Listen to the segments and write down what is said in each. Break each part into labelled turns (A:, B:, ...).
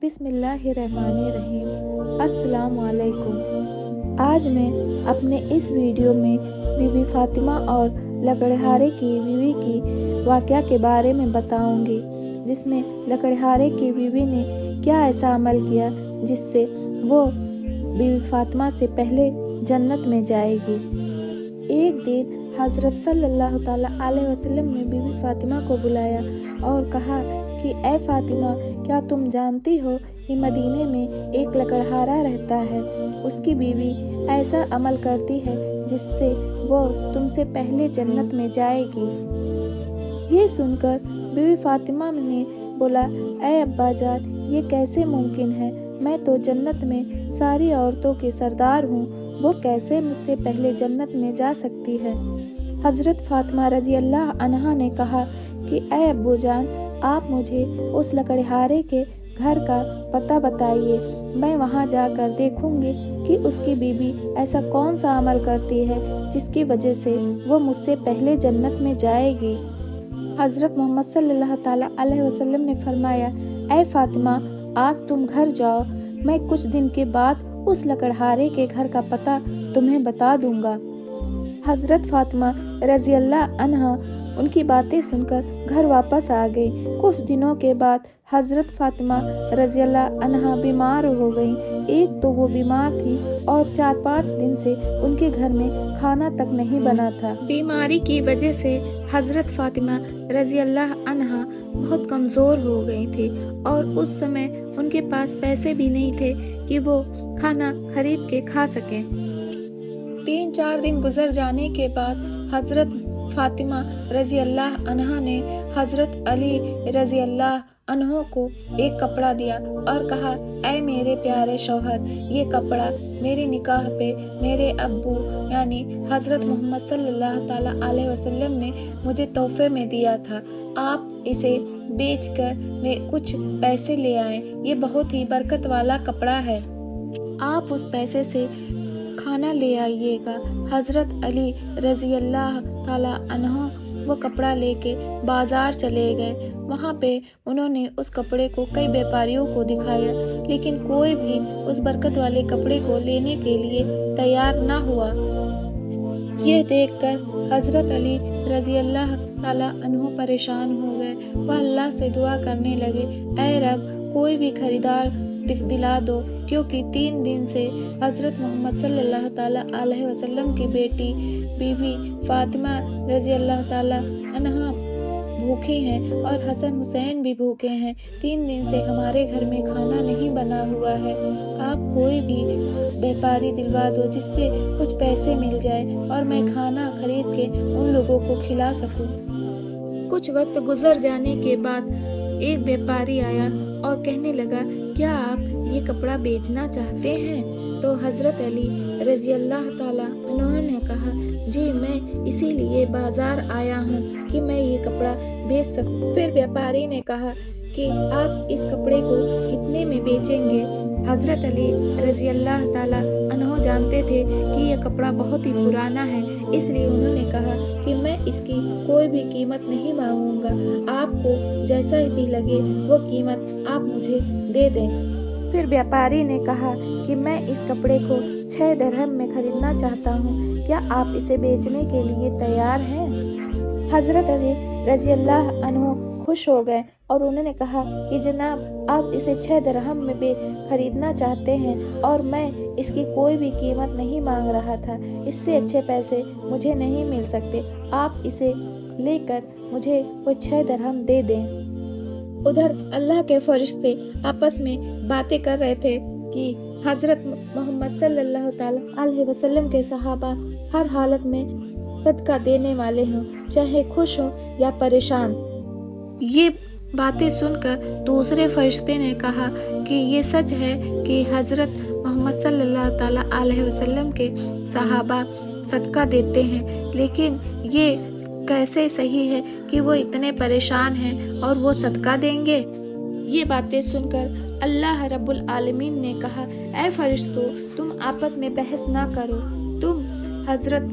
A: बिस्मिल्लाहिर्रहमानिर्रहीम। अस्सलाम वालेकुम। आज मैं अपने इस वीडियो में बीबी फातिमा और लकड़हारे की बीवी की वाक़या के बारे में बताऊंगी, जिसमें लकड़हारे की बीवी ने क्या ऐसा अमल किया जिससे वो बीबी फातिमा से पहले जन्नत में जाएगी। एक दिन हज़रत सल्लल्लाहु ताला अलैहि वसल्लम ने बीबी फातिमा को बुलाया और कहा कि ए फातिमा, क्या तुम जानती हो कि मदीने में एक लकड़हारा रहता है। उसकी बीवी ऐसा अमल करती है जिससे वो तुमसे पहले जन्नत में जाएगी। ये सुनकर बीबी फातिमा ने बोला, ए अब्बा जान, ये कैसे मुमकिन है? मैं तो जन्नत में सारी औरतों के सरदार हूँ, वो कैसे मुझसे पहले जन्नत में जा सकती है। हज़रत फातिमा रज़ी अल्लाह अन्हा ने कहा कि ए अब्बू जान, आप मुझे उस लकड़हारे के घर का पता बताइए, मैं वहाँ जाकर देखूंगी कि उसकी बीबी ऐसा कौन सा अमल करती है जिसकी वजह से वो मुझसे पहले जन्नत में जाएगी। हज़रत मोहम्मद सल्लल्लाहु ताला अलैहि वसल्लम ने फरमाया, ए फातिमा, आज तुम घर जाओ, मैं कुछ दिन के बाद उस लकड़हारे के घर का पता तुम्हें बता दूंगा। हज़रत फातिमा रज़ी अल्लाह अन्हा उनकी बातें सुनकर घर वापस आ गई। कुछ दिनों के बाद हज़रत फातिमा रज़ी अल्लाह अन्हा बीमार हो गई। एक तो वो बीमार थी और 4-5 दिन से उनके घर में खाना तक नहीं बना था। बीमारी की वजह से हज़रत फातिमा रज़ी अल्लाह अन्हा बहुत कमज़ोर हो गई थी और उस समय उनके पास पैसे भी नहीं थे कि वो खाना खरीद के खा सकें। 3-4 दिन गुजर जाने के बाद हज़रत फातिमा रज़ी अल्लाह अन्हा ने हज़रत अली रज़ी अल्लाह अन्हो को एक कपड़ा दिया और कहा, ऐ मेरे प्यारे शौहर, ये कपड़ा मेरे निकाह पे मेरे अब्बू यानी हज़रत मोहम्मद सल्लल्लाहु ताला अलैहि वसल्लम ने मुझे तोहफे में दिया था। आप इसे बेचकर मैं कुछ पैसे ले आए। ये बहुत ही बरकत वाला कपड़ा है, आप उस पैसे से खाना ले आइएगा। हज़रत अली रज़ी अल्लाह ताला अन्हो वो कपड़ा लेके बाज़ार चले गए। वहाँ पे उन्होंने उस कपड़े को कई व्यापारियों को दिखाया, लेकिन कोई भी उस बरकत वाले कपड़े को लेने के लिए तैयार ना हुआ। ये देखकर हज़रत अली रज़ी अल्लाह ताला अन्हो परेशान हो गए। वह अल्लाह से दुआ करने लगे, ऐ रब, कोई भी खरीदार दिला दो, क्योंकि 3 दिन से हज़रत मोहम्मद सल्लल्लाहु ताला अलैहि वसल्लम की बेटी बीबी फातिमा रज़ी अल्लाह ताला अन्हा भूखी हैं और हसन हुसैन भी भूखे हैं। 3 दिन से हमारे घर में खाना नहीं बना हुआ है। आप कोई भी व्यापारी दिलवा दो जिससे कुछ पैसे मिल जाए और मैं खाना खरीद के उन लोगों को खिला सकूं। कुछ वक्त गुजर जाने के बाद एक व्यापारी आया और कहने लगा, क्या आप ये कपड़ा बेचना चाहते हैं? तो हज़रत अली रज़ी अल्लाह ताला उन्होंने कहा, जी मैं इसीलिए बाज़ार आया हूँ कि मैं ये कपड़ा बेच सकूँ। फिर व्यापारी ने कहा कि आप इस कपड़े को कितने में बेचेंगे? हज़रत अली रज़ी अल्लाह ताला अन्हो जानते थे कि यह कपड़ा बहुत ही पुराना है, इसलिए उन्होंने कहा कि मैं इसकी कोई भी कीमत नहीं मांगूंगा, आपको जैसा भी लगे वो कीमत आप मुझे दे दें। फिर व्यापारी ने कहा कि मैं इस कपड़े को 6 दिरहम में खरीदना चाहता हूँ, क्या आप इसे बेचने के लिए तैयार हैं? हज़रत अली रज़ी अल्लाह अन्हो खुश हो गए और उन्होंने कहा कि जनाब, आप इसे 6 दिरहम में खरीदना चाहते हैं और मैं इसकी कोई भी कीमत नहीं मांग रहा था, इससे अच्छे पैसे मुझे नहीं मिल सकते, आप इसे लेकर मुझे वो 6 दिरहम दे दें। उधर अल्लाह के फरिश्ते आपस में बातें कर रहे थे कि हज़रत मोहम्मद सल्लल्लाहु ताला अलैहि वसल्लम के सहाबा हर हालत में सदका देने वाले हों, चाहे खुश हों या परेशान। ये बातें सुनकर दूसरे फरिश्ते ने कहा कि ये सच है कि हज़रत मोहम्मद सल्लल्लाहु ताला अलैहि वसल्लम के सहाबा सदका देते हैं, लेकिन ये कैसे सही है कि वो इतने परेशान हैं और वो सदका देंगे? ये बातें सुनकर अल्लाह रब्बुल आलमीन ने कहा, ऐ फरिश्तों, तुम आपस में बहस ना करो, तुम हज़रत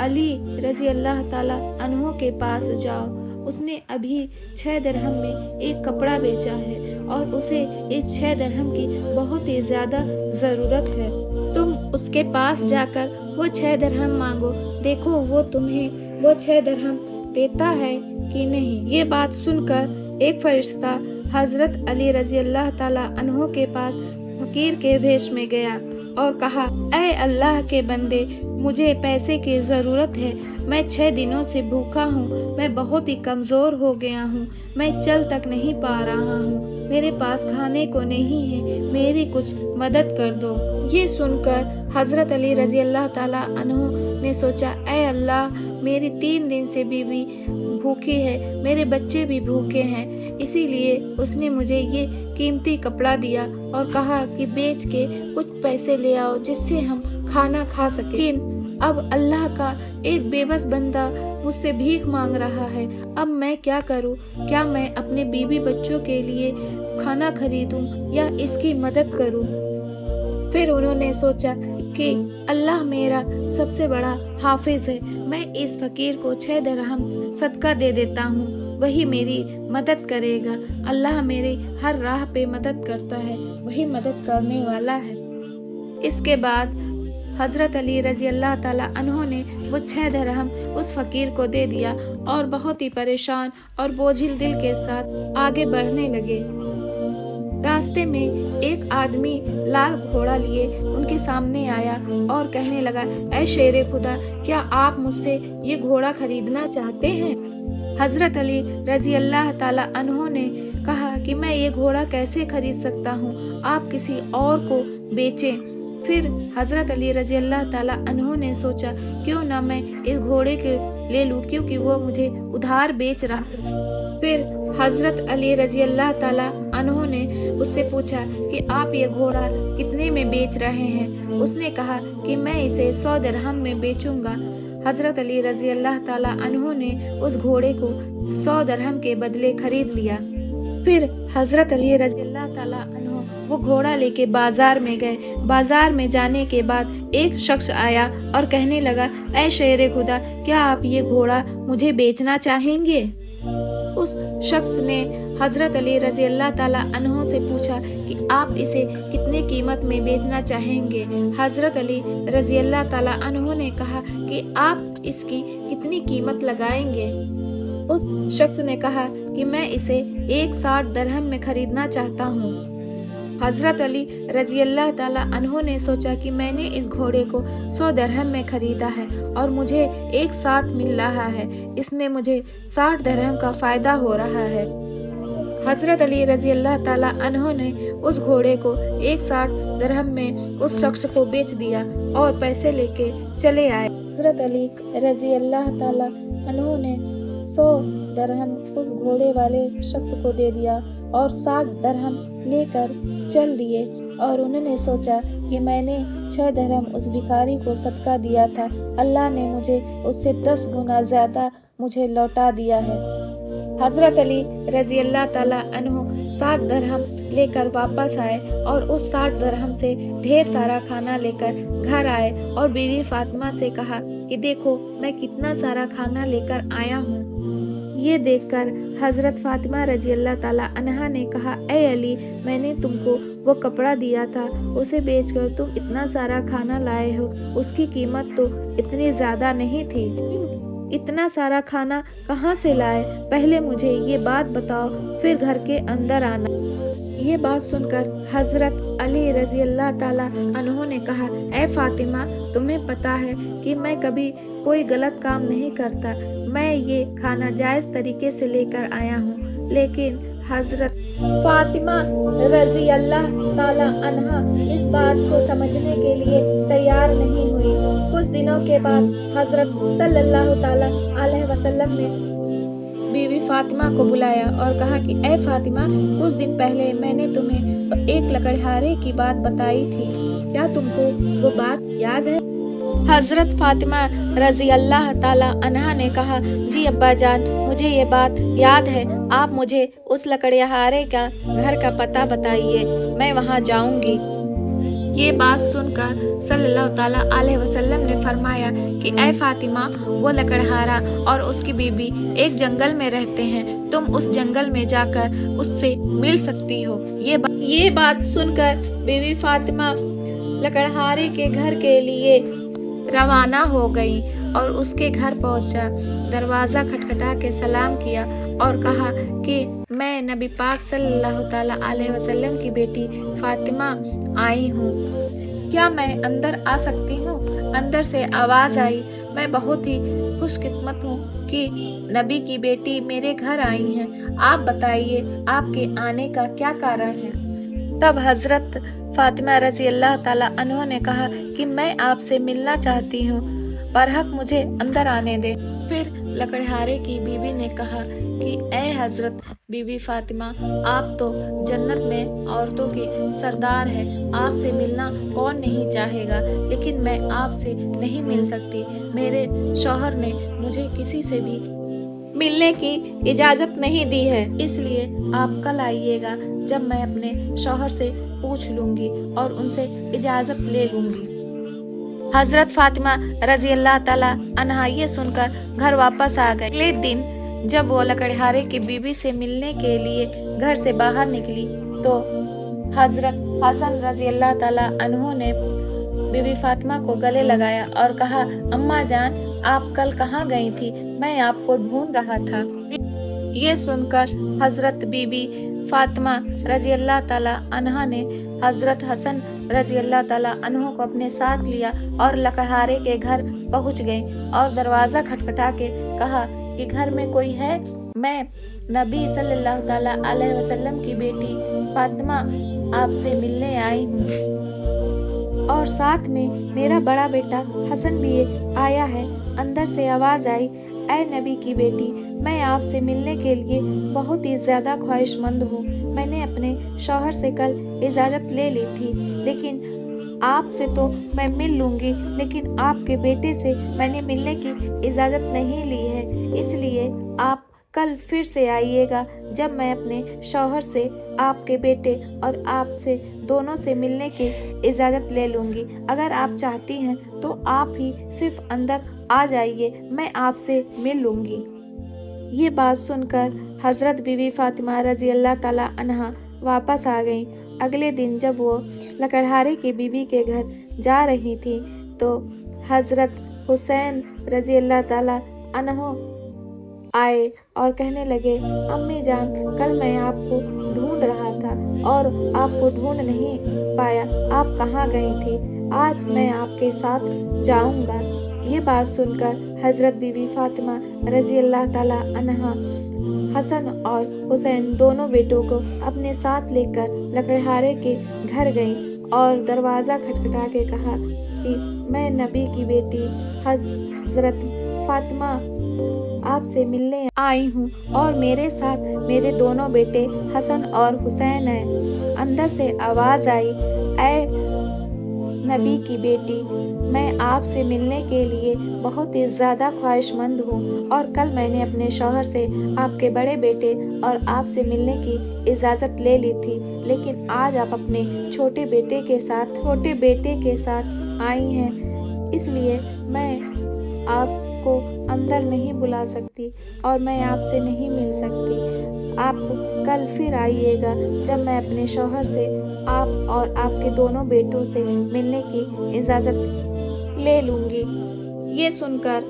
A: अली रज़ी अल्लाह ताला अन्हो के पास जाओ, उसने अभी 6 दिरहम में एक कपड़ा बेचा है اور اسے اس 6 درہم کی بہت ہی زیادہ ضرورت ہے۔ تم اس کے پاس جا کر وہ 6 درہم مانگو، دیکھو وہ تمہیں وہ 6 درہم دیتا ہے کہ نہیں۔ یہ بات سن کر ایک فرشتہ حضرت علی رضی اللہ تعالیٰ عنہ کے پاس فقیر کے بھیش میں گیا اور کہا، اے اللہ کے بندے، مجھے پیسے کی ضرورت ہے، میں 6 دنوں سے بھوکا ہوں، میں بہت ہی کمزور ہو گیا ہوں، میں چل تک نہیں پا رہا ہوں، میرے پاس کھانے کو نہیں ہے، میری کچھ مدد کر دو۔ یہ سن کر حضرت علی رضی اللہ تعالیٰ عنہ نے سوچا، اے اللہ، میری 3 دن سے بیوی بھوکی ہے، میرے بچے بھی بھوکے ہیں، اسی لیے اس نے مجھے یہ قیمتی کپڑا دیا اور کہا کہ بیچ کے کچھ پیسے لے آؤ جس سے ہم کھانا کھا سکیں، لیکن اب اللہ کا ایک بے بس بندہ مجھ سے بھیک مانگ رہا ہے، اب میں کیا کروں؟ کیا میں اپنے بیوی بچوں کے لیے کھانا خریدوں یا اس کی مدد کروں؟ پھر انہوں نے سوچا کہ اللہ میرا سب سے بڑا حافظ ہے، میں اس فقیر کو 6 درہم صدقہ دے دیتا ہوں، وہی میری مدد کرے گا۔ اللہ میری ہر راہ پہ مدد کرتا ہے، وہی مدد کرنے والا ہے۔ اس کے بعد حضرت علی رضی اللہ تعالیٰ عنہ نے وہ 6 درہم اس فقیر کو دے دیا اور بہت ہی پریشان اور بوجھل دل کے ساتھ آگے بڑھنے لگے۔ راستے میں ایک آدمی لال گھوڑا لیے ان کے سامنے آیا اور کہنے لگا، اے شیر خدا، کیا آپ مجھ سے یہ گھوڑا خریدنا چاہتے ہیں؟ حضرت علی رضی اللہ تعالیٰ عنہ نے کہا کہ میں یہ گھوڑا کیسے خرید سکتا ہوں، آپ کسی اور کو بیچیں۔ پھر حضرت علی رضی اللہ تعالیٰ عنہ نے سوچا، کیوں نہ میں اس گھوڑے کو لے لوں، کیونکہ وہ مجھے ادھار بیچ رہا ہے۔ پھر حضرت علی رضی اللہ تعالیٰ عنہ نے اس سے پوچھا کہ آپ یہ گھوڑا کتنے میں بیچ رہے ہیں؟ اس نے کہا کہ میں اسے 100 درہم میں بیچوں گا۔ حضرت علی رضی اللہ تعالیٰ عنہ نے اس گھوڑے کو 100 درہم کے بدلے خرید لیا۔ پھر حضرت علی رضی اللہ تعالیٰ عنہ وہ گھوڑا لے کے بازار میں گئے۔ بازار میں جانے کے بعد ایک شخص آیا اور کہنے لگا، اے شیر خدا، کیا آپ یہ گھوڑا مجھے بیچنا چاہیں گے؟ اس شخص نے حضرت علی رضی اللہ تعالیٰ عنہ سے پوچھا کہ آپ اسے کتنے قیمت میں بیچنا چاہیں گے؟ حضرت علی رضی اللہ تعالیٰ عنہ نے کہا کہ آپ اس کی کتنی قیمت لگائیں گے؟ اس شخص نے کہا کہ میں اسے 160 درہم میں خریدنا چاہتا ہوں۔ حضرت علی رضی اللہ تعالیٰ عنہ نے سوچا کہ میں نے اس گھوڑے کو 100 درہم میں خریدا ہے اور مجھے 160 مل رہا ہے، اس میں مجھے 60 درہم کا فائدہ ہو رہا ہے۔ حضرت علی رضی اللہ تعالیٰ عنہ نے اس گھوڑے کو 160 درہم میں اس شخص کو بیچ دیا اور پیسے لے کے چلے آئے۔ حضرت علی رضی اللہ تعالیٰ عنہ نے 100 درہم اس گھوڑے والے شخص کو دے دیا اور 60 درہم لے کر چل دیے، اور انہوں نے سوچا کہ میں نے 6 درہم اس بھکاری کو صدقہ دیا تھا، اللہ نے مجھے اس سے 10 گنا زیادہ مجھے لوٹا دیا ہے۔ حضرت علی رضی اللہ تعالیٰ عنہ 60 درہم لے کر واپس آئے اور اس 60 درہم سے ڈھیر سارا کھانا لے کر گھر آئے اور بیوی فاطمہ سے کہا کہ دیکھو میں کتنا سارا کھانا لے کر آیا ہوں۔ یہ دیکھ کر حضرت فاطمہ رضی اللہ تعالیٰ عنہا نے کہا، اے علی، میں نے تم کو وہ کپڑا دیا تھا، اسے بیچ کر تم اتنا سارا کھانا لائے ہو، اس کی قیمت تو اتنی زیادہ نہیں تھی، اتنا سارا کھانا کہاں سے لائے؟ پہلے مجھے یہ بات بتاؤ، پھر گھر کے اندر آنا۔ یہ بات سن کر حضرت علی رضی اللہ تعالیٰ عنہ نے کہا، اے فاطمہ، تمہیں پتا ہے کہ میں کبھی کوئی غلط کام نہیں کرتا، میں یہ کھانا جائز طریقے سے لے کر آیا ہوں۔ لیکن حضرت فاطمہ رضی اللہ تعالیٰ عنہا اس بات کو سمجھنے کے لیے تیار نہیں ہوئی۔ کچھ دنوں کے بعد حضرت صلی اللہ تعالیٰ علیہ وسلم نے بیوی فاطمہ کو بلایا اور کہا کہ اے فاطمہ، کچھ دن پہلے میں نے تمہیں ایک لکڑہارے کی بات بتائی تھی، کیا تم کو وہ بات یاد ہے؟ حضرت فاطمہ رضی اللہ تعالیٰ عنہا نے کہا، جی ابا جان، مجھے یہ بات یاد ہے، آپ مجھے اس لکڑہارے کا گھر کا پتہ بتائیے، میں وہاں جاؤں گی۔ ये बात सुनकर सल्लल्लाहु ताला अलैहि वसल्लम ने फरमाया कि ऐ फातिमा, वो लकड़हारा और उसकी बीबी एक जंगल में रहते हैं, तुम उस जंगल में जाकर उससे मिल सकती हो। ये बात सुनकर बीबी फातिमा लकड़हारे के घर के लिए रवाना हो गई और उसके घर पहुंचा। दरवाज़ा खटखटा के सलाम किया और कहा कि मैं नबी पाक सल्लल्लाहु ताला अलैहि वसल्लम की बेटी फातिमा आई हूँ, क्या मैं अंदर आ सकती हूँ? अंदर से आवाज़ आई, मैं बहुत ही खुशकिस्मत हूँ कि नबी की बेटी मेरे घर आई हैं, आप बताइए आपके आने का क्या कारण है? तब हज़रत फातिमा रज़ी अल्लाह ताला अन्हा ने कहा कि मैं आपसे मिलना चाहती हूँ, बरहक मुझे अंदर आने दे। फिर लकड़हारे की बीबी ने कहा कि ए हज़रत बीबी फातिमा, आप तो जन्नत में औरतों के सरदार हैं, आपसे मिलना कौन नहीं चाहेगा, लेकिन मैं आपसे नहीं मिल सकती। मेरे शौहर ने मुझे किसी से भी मिलने की इजाज़त नहीं दी है, इसलिए आप कल आइएगा, जब मैं अपने शौहर से पूछ लूँगी और उनसे इजाज़त ले लूँगी। हज़रत फातिमा रज़ी अल्लाह ताला अन्हा ये सुनकर घर वापस आ गए। अगले दिन जब वो लकड़हारे की बीबी से मिलने के लिए घर से बाहर निकली तो हज़रत हसन रज़ी अल्लाह ताला अन्हु ने बीबी फातिमा को गले लगाया और कहा, अम्मा जान, आप कल कहाँ गई थी? मैं आपको ढूंढ रहा था। ये सुनकर हज़रत बीबी फातिमा रज़ी अल्लाह ताला अन्हा ने हज़रत हसन रज़ी अल्लाह ताला अन्हु को अपने साथ लिया और लकड़हारे के घर पहुंच गए और दरवाज़ा खटखटा के कहा कि घर में कोई है? मैं नबी सल्लल्लाहु ताला अलैहि वसल्लम की बेटी फातिमा आपसे मिलने आई हूँ और साथ में मेरा बड़ा बेटा हसन भी आया है। अंदर से आवाज़ आई, ऐ नबी की बेटी, मैं आपसे मिलने के लिए बहुत ही ज़्यादा ख्वाहिशमंद हूँ। मैंने अपने शौहर से कल इजाज़त ले ली थी, लेकिन आपसे तो मैं मिल लूँगी, लेकिन आपके बेटे से मैंने मिलने की इजाज़त नहीं ली है, इसलिए आप कल फिर से आइएगा, जब मैं अपने शौहर से, आपके बेटे और आपसे दोनों से मिलने की इजाज़त ले लूँगी। अगर आप चाहती हैं तो आप ही सिर्फ अंदर आ जाइए, मैं आपसे मिल लूँगी। ये बात सुनकर हज़रत बीवी फातिमा रज़ी अल्लाह ताला अन्हा वापस आ गई। अगले दिन जब वो लकड़हारे की बीवी के घर जा रही थी तो हज़रत हुसैन रज़ी अल्लाह ताला अन्हु आए और कहने लगे, अम्मी जान, कल मैं आपको ढूंढ रहा था और आपको ढूंढ नहीं पाया, आप कहाँ गई थी? आज मैं आपके साथ जाऊंगा। ये बात सुनकर हज़रत बीवी फातिमा रज़ी अल्लाह ताला अन्हा हसन और हुसैन दोनों बेटों को अपने साथ लेकर लकड़हारे के घर गई और दरवाज़ा खटखटा के कहा कि मैं नबी की बेटी हज़रत फातिमा आपसे मिलने आई हूँ और मेरे साथ मेरे दोनों बेटे हसन और हुसैन हैं। अंदर से आवाज़ आई, ऐ नबी की बेटी, मैं आपसे मिलने के लिए बहुत ही ज़्यादा ख्वाहिशमंद हूँ और कल मैंने अपने शौहर से आपके बड़े बेटे और आपसे मिलने की इजाज़त ले ली थी, लेकिन आज आप अपने छोटे बेटे के साथ आई हैं, इसलिए मैं आपको अंदर नहीं बुला सकती और मैं आपसे नहीं मिल सकती। आप कल फिर आइएगा, जब मैं अपने शौहर से आप और आपके दोनों बेटों से मिलने की इजाज़त ले लूँगी। ये सुनकर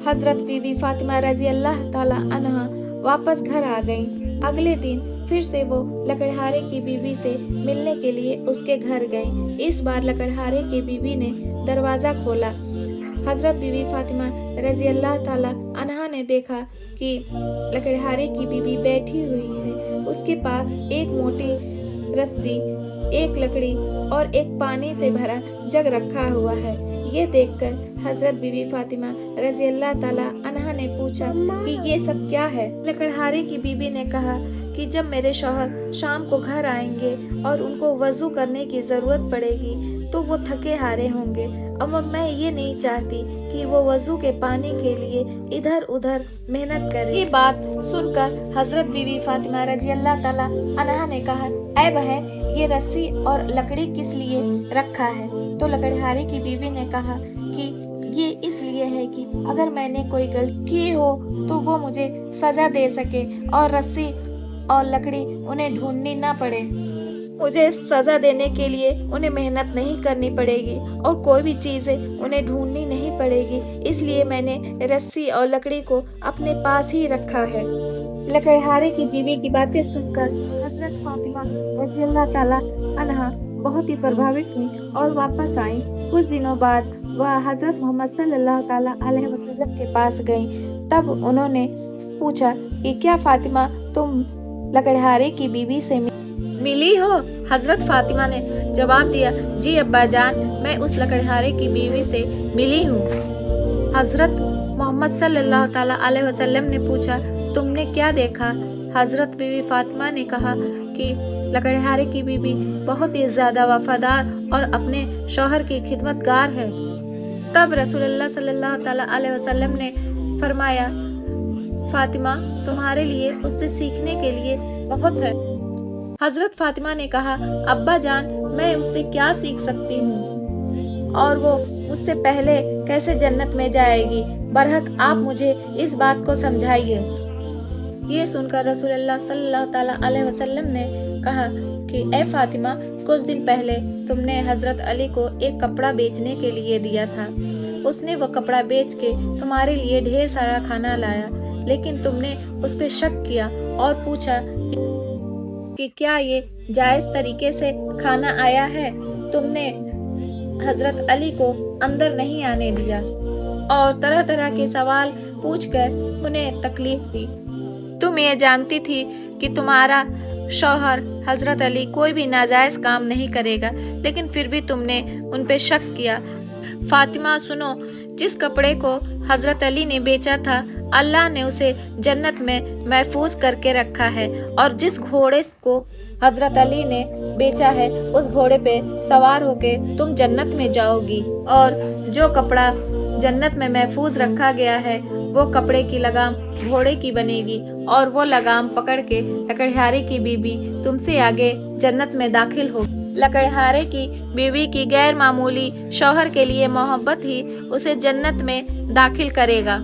A: हज़रत बीबी फातिमा रज़ी अल्लाह ताला अन्हा वापस घर आ गईं। अगले दिन फिर से वो लकड़हारे की बीवी से मिलने के लिए उसके घर गई। इस बार लकड़हारे की बीवी ने दरवाज़ा खोला। हज़रत बीवी फातिमा रज़ी अल्लाह ताला अन्हा ने देखा कि लकड़हारे की बीवी बैठी हुई है। उसके पास एक मोटी रस्सी, एक लकड़ी और एक पानी से भरा जग रखा हुआ है। ये देखकर हज़रत बीवी फातिमा रज़ी अल्लाह ताला अन्हा ने पूछा कि ये सब क्या है? लकड़हारे की बीवी ने कहा कि जब मेरे शौहर शाम को घर आएंगे और उनको वज़ू करने की ज़रूरत पड़ेगी तो वो थके हारे होंगे, अब मैं ये नहीं चाहती कि वो वज़ू के पानी के लिए इधर उधर मेहनत करे। ये बात सुनकर हज़रत बीवी फातिमा रज़ी अल्लाह ताला अन्हा ने कहा ऐ बहन, ये रस्सी और लकड़ी किस लिए रखा है? तो लकड़हारे की बीवी ने कहा कि ये इसलिए है कि अगर मैंने कोई गलती की हो तो वो मुझे सजा दे सके और रस्सी और लकड़ी उन्हें ढूंढनी ना पड़े। मुझे सजा देने के लिए उन्हें मेहनत नहीं करनी पड़ेगी और कोई भी चीजें उन्हें ढूंढनी नहीं पड़ेगी, इसलिए मैंने रस्सी और लकड़ी को अपने पास ही रखा है। लकड़हारे की बीवी की बातें सुनकर हजरत फातिमा रज़ियल्लाहु ताला अन्हा बहुत ही प्रभावित हुई और वापस आई। कुछ दिनों बाद वह हजरत मोहम्मद सल्लल्लाहु ताला अलैहि वसल्लम के पास गईं। तब उन्होंने पूछा कि क्या फातिमा तुम लकड़हारे की बीवी से मिली हो? हजरत फातिमा ने जवाब दिया, जी अब्बा जान, मैं उस लकड़हारे की बीवी से मिली हूँ। हजरत मोहम्मद सल्लल्लाहु ताला अलैहि वसल्लम ने पूछा, तुमने क्या देखा? हजरत बीवी फातिमा ने कहा कि लकड़हारे की बीवी बहुत ही ज्यादा वफादार और अपने शौहर की खिदमतगार है। तब रसूलुल्लाह सल्लल्लाहु ताला अलैहि वसल्लम ने फरमाया, फातिमा तुम्हारे लिए उससे सीखने के लिए बहुत है। हजरत फातिमा ने कहा, अब्बा जान, मैं उससे क्या सीख सकती हूँ और वो मुझसे पहले कैसे जन्नत में जाएगी? बरहक आप मुझे इस बात को समझाइए। ये सुनकर रसूलुल्लाह सल्लल्लाहु ताला अलैहि वसल्लम ने कहा कि ए फातिमा, कुछ दिन पहले तुमने हजरत अली को एक कपड़ा बेचने के लिए दिया था। उसने वो कपड़ा बेच के तुम्हारे लिए ढेर सारा खाना लाया, लेकिन तुमने उस पर शक किया और पूछा कि क्या ये जायज तरीके से खाना आया है? तुमने हजरत अली को अंदर नहीं आने दिया और तरह तरह के सवाल पूछकर उन्हें तकलीफ दी। तुम ये जानती थी कि तुम्हारा शौहर हजरत अली कोई भी नाजायज काम नहीं करेगा, लेकिन फिर भी तुमने उन पे शक किया। फातिमा सुनो, जिस कपड़े को हजरत अली ने बेचा था, अल्लाह ने उसे जन्नत में महफूज करके रखा है, और जिस घोड़े को हजरत अली ने बेचा है, उस घोड़े पे सवार होके तुम जन्नत में जाओगी। और जो कपड़ा जन्नत में महफूज रखा गया है, वो कपड़े की लगाम घोड़े की बनेगी और वो लगाम पकड़ के लकड़हारे की बीवी तुमसे आगे जन्नत में दाखिल होगी। लकड़हारे की बीवी की गैर मामूली शौहर के लिए मोहब्बत ही उसे जन्नत में दाखिल करेगा।